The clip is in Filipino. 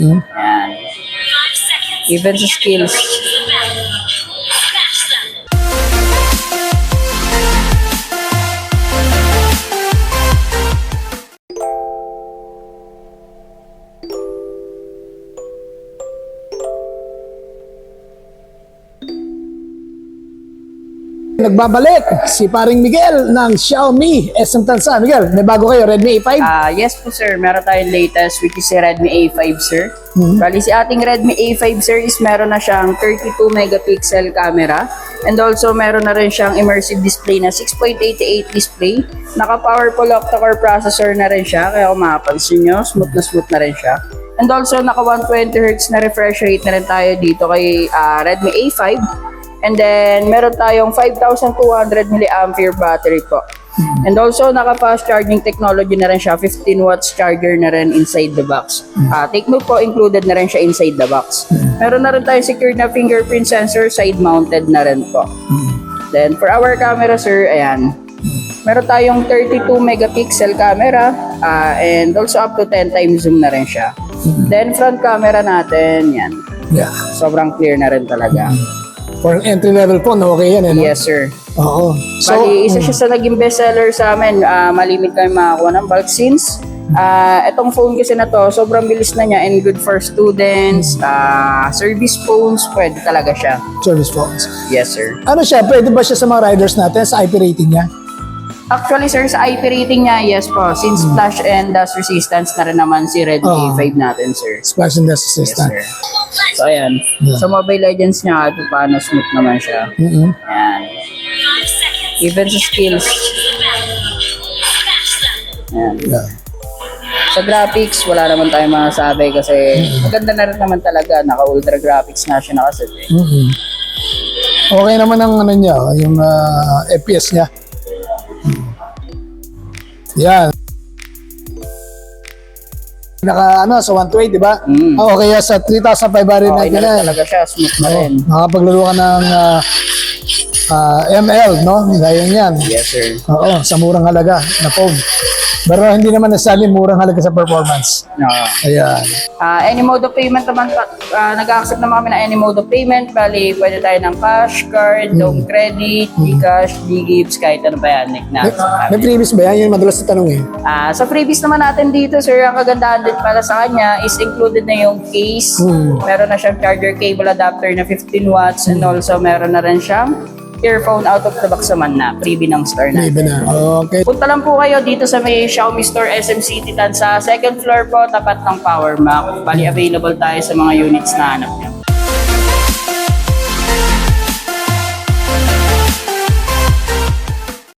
Yan. Even sa skills. Nagbabalik si paring Miguel ng Xiaomi SM Tansa. Miguel, may bago kayo, Redmi A5? Yes po sir, meron tayong latest which is si Redmi A5 sir. Bali si ating Redmi A5 sir is meron na siyang 32 megapixel camera and also meron na rin siyang immersive display na 6.88 display. Naka powerful octa-core processor na rin siya kaya kung makapansin nyo, smooth na rin siya. And also naka 120Hz na refresh rate na rin tayo dito kay Redmi A5. And then, meron tayong 5,200 mAh battery po. And also, naka-fast charging technology na rin siya. 15 watts charger na rin inside the box. Take note po, included na rin siya inside the box. Meron na rin tayong secured na fingerprint sensor, side-mounted na rin po. Then, for our camera, sir, ayan. Meron tayong 32 megapixel camera and also up to 10 times zoom na rin siya. Then, front camera natin, yan. Yeah. Sobrang clear na rin talaga. For an entry-level phone, okay yan, eh, no? Yes, sir. Oo. Bali, isa siya sa naging bestseller sa amin. Malimit kami makakuha ng bulk since itong phone kasi na to, sobrang bilis na niya and good for students, service phones, pwede talaga siya. Service phones. Yes, sir. Ano siya, pwede ba siya sa mga riders natin, sa IP rating niya? Actually, sir, sa IP rating niya, yes po. Since flash and dust resistance na rin naman si Redmi A5 natin, sir. Splash and dust Yes, resistant. sir. So, ayan. Sa Mobile Legends niya, kahit paano smooth naman siya. Ayan. Even sa skills. Ayan. Yeah. Sa graphics, wala naman tayong masasabi kasi maganda na rin naman talaga. Naka-ultra graphics na siya nakaset eh. Okay naman ang ano niya, yung FPS niya. Yan. Naka sa 128, di ba? Okay, sa 3,500 Okay na rin na talaga siya, smooth na rin. Makapaglaro ka ng ML, no? Gaya yan. Yes, sir. Oo, sa murang halaga na phone. Pero hindi naman necessarily murang halaga sa performance. No. Ayan. Any mode of payment naman, nag-accept naman kami ng any mode of payment. Bali, pwede tayo ng cash, card, loan credit, Gcash, Ggives, kahit ano ba yan. May previous ba yan? Yung madalas na tanong eh. Sa freebies naman natin dito, sir, ang kagandahan din pala sa kanya is included na yung case. Meron na siyang charger cable adapter na 15 watts and also meron na rin siyang earphone out of the box naman na freebie ng store natin. Maybe na. Okay. Punta lang po kayo dito sa may Xiaomi Store SM City Tan sa second floor po, tapat ng Power Mac. Bali available tayo sa mga units na hanap niyo.